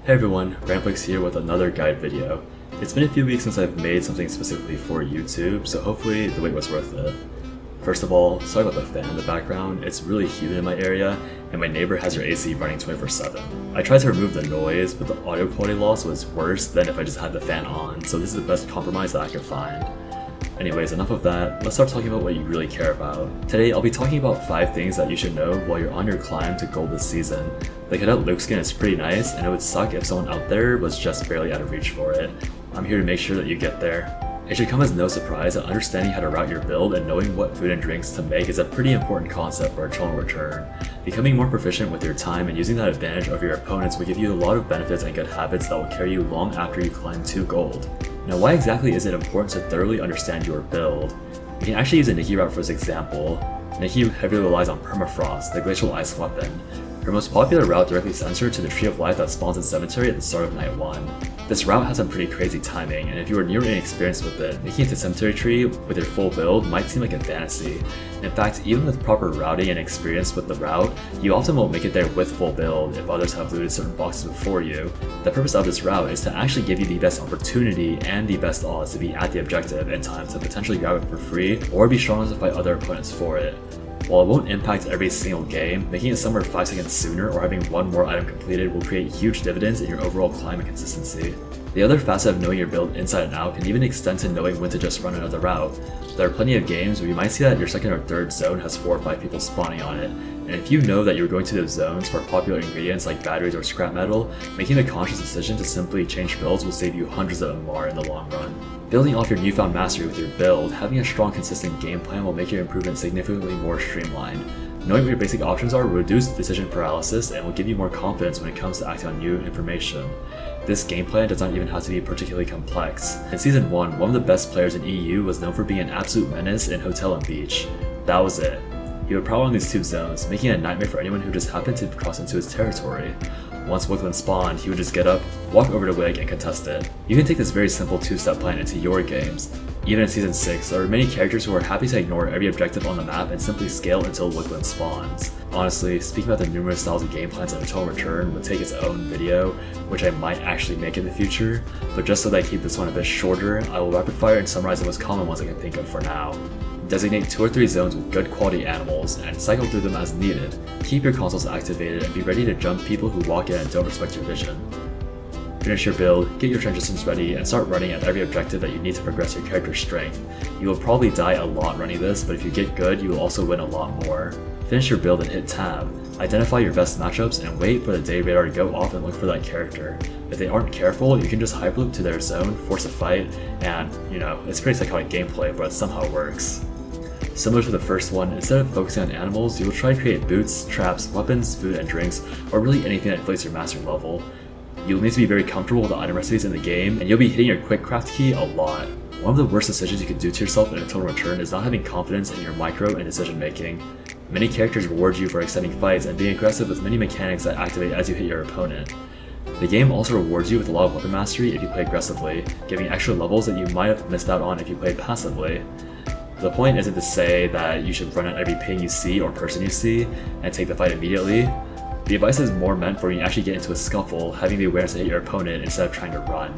Hey everyone, Ramplix here with another guide video. It's been a few weeks since I've made something specifically for YouTube, so hopefully the wait was worth it. First of all, sorry about the fan in the background. It's really humid in my area, and my neighbor has her AC running 24/7. I tried to remove the noise, but the audio quality loss was worse than if I just had the fan on, so this is the best compromise that I could find. Anyways, enough of that, let's start talking about what you really care about. Today, I'll be talking about 5 things that you should know while you're on your climb to gold this season. The cadet Luke skin is pretty nice, and it would suck if someone out there was just barely out of reach for it. I'm here to make sure that you get there. It should come as no surprise that understanding how to route your build and knowing what food and drinks to make is a pretty important concept for a tonal return. Becoming more proficient with your time and using that advantage over your opponents will give you a lot of benefits and good habits that will carry you long after you climb to gold. Now, why exactly is it important to thoroughly understand your build? You can actually use a Nicky route for this example. Nicky heavily relies on Permafrost, the glacial ice weapon. Her most popular route directly sends her to the Tree of Life that spawns in Cemetery at the start of Night 1. This route has some pretty crazy timing, and if you are near inexperienced with it, making it to Cemetery Tree with your full build might seem like a fantasy. In fact, even with proper routing and experience with the route, you often won't make it there with full build if others have looted certain boxes before you. The purpose of this route is to actually give you the best opportunity and the best odds to be at the objective in time to potentially grab it for free or be strong enough to fight other opponents for it. While it won't impact every single game, making it somewhere 5 seconds sooner or having one more item completed will create huge dividends in your overall climb and consistency. The other facet of knowing your build inside and out can even extend to knowing when to just run another route. There are plenty of games where you might see that your second or third zone has 4 or 5 people spawning on it, and if you know that you're going to those zones for popular ingredients like batteries or scrap metal, making the conscious decision to simply change builds will save you hundreds of MR in the long run. Building off your newfound mastery with your build, having a strong consistent game plan will make your improvement significantly more streamlined. Knowing what your basic options are will reduce decision paralysis and will give you more confidence when it comes to acting on new information. This game plan does not even have to be particularly complex. In Season 1, one of the best players in EU was known for being an absolute menace in Hotel and Beach. That was it. He would prowl on these 2 zones, making it a nightmare for anyone who just happened to cross into his territory. Once Wickeline spawned, he would just get up, walk over to Wig, and contest it. You can take this very simple 2-step plan into your games. Even in Season 6, there are many characters who are happy to ignore every objective on the map and simply scale until Wickeline spawns. Honestly, speaking about the numerous styles of game plans that a tonal return would take its own video, which I might actually make in the future, but just so that I keep this one a bit shorter, I will rapid fire and summarize the most common ones I can think of for now. Designate 2 or 3 zones with good quality animals and cycle through them as needed. Keep your consoles activated and be ready to jump people who walk in and don't respect your vision. Finish your build, get your transitions ready, and start running at every objective that you need to progress your character's strength. You will probably die a lot running this, but if you get good, you will also win a lot more. Finish your build and hit tab. Identify your best matchups and wait for the day radar to go off and look for that character. If they aren't careful, you can just hyperloop to their zone, force a fight, and, it's pretty psychotic gameplay, but it somehow works. Similar to the first one, instead of focusing on animals, you will try to create boots, traps, weapons, food, and drinks, or really anything that inflates your mastery level. You'll need to be very comfortable with the item recipes in the game, and you'll be hitting your quick craft key a lot. One of the worst decisions you can do to yourself in a tonal return is not having confidence in your micro and decision making. Many characters reward you for extending fights and being aggressive with many mechanics that activate as you hit your opponent. The game also rewards you with a lot of weapon mastery if you play aggressively, giving extra levels that you might have missed out on if you played passively. The point isn't to say that you should run at every ping you see or person you see and take the fight immediately. The advice is more meant for when you actually get into a scuffle, having the awareness to hit your opponent instead of trying to run.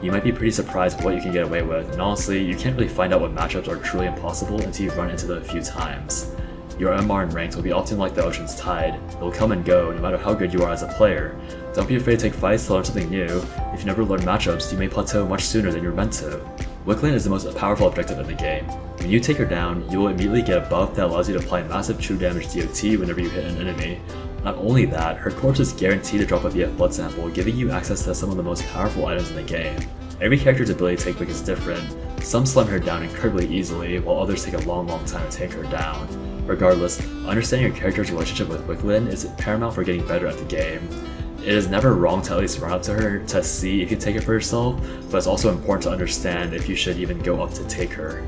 You might be pretty surprised with what you can get away with, and honestly, you can't really find out what matchups are truly impossible until you've run into them a few times. Your MR and ranks will be often like the ocean's tide. It will come and go no matter how good you are as a player. Don't be afraid to take fights to learn something new. If you never learn matchups, you may plateau much sooner than you're meant to. Wickeline is the most powerful objective in the game. When you take her down, you will immediately get a buff that allows you to apply massive true damage DOT whenever you hit an enemy. Not only that, her corpse is guaranteed to drop a VF blood sample, giving you access to some of the most powerful items in the game. Every character's ability to take Wick is different. Some slam her down incredibly easily, while others take a long time to take her down. Regardless, understanding your character's relationship with Wickeline is paramount for getting better at the game. It is never wrong to at least run up to her to see if you take it for yourself, but it's also important to understand if you should even go up to take her.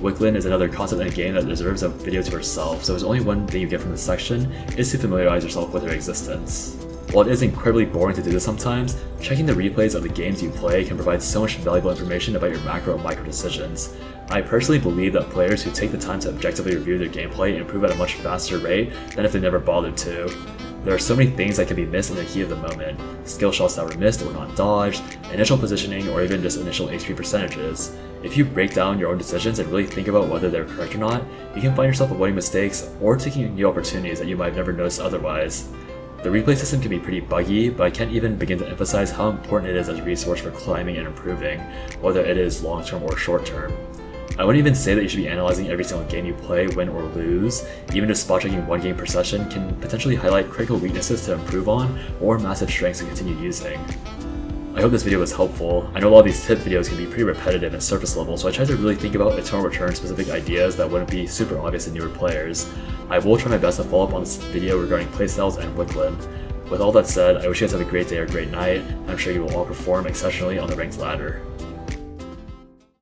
Wickeline is another concept in a game that deserves a video to herself, so there's only one thing you get from this section, is to familiarize yourself with her existence. While it is incredibly boring to do this sometimes, checking the replays of the games you play can provide so much valuable information about your macro and micro decisions. I personally believe that players who take the time to objectively review their gameplay improve at a much faster rate than if they never bothered to. There are so many things that can be missed in the heat of the moment. Skill shots that were missed or not dodged, initial positioning, or even just initial HP percentages. If you break down your own decisions and really think about whether they're correct or not, you can find yourself avoiding mistakes or taking new opportunities that you might have never noticed otherwise. The replay system can be pretty buggy, but I can't even begin to emphasize how important it is as a resource for climbing and improving, whether it is long-term or short-term. I wouldn't even say that you should be analyzing every single game you play, win or lose. Even just spot checking one game per session can potentially highlight critical weaknesses to improve on or massive strengths to continue using. I hope this video was helpful. I know a lot of these tip videos can be pretty repetitive and surface level, so I tried to really think about eternal return specific ideas that wouldn't be super obvious to newer players. I will try my best to follow up on this video regarding playstyles and Wickeline. With all that said, I wish you guys have a great day or great night, and I'm sure you will all perform exceptionally on the ranked ladder.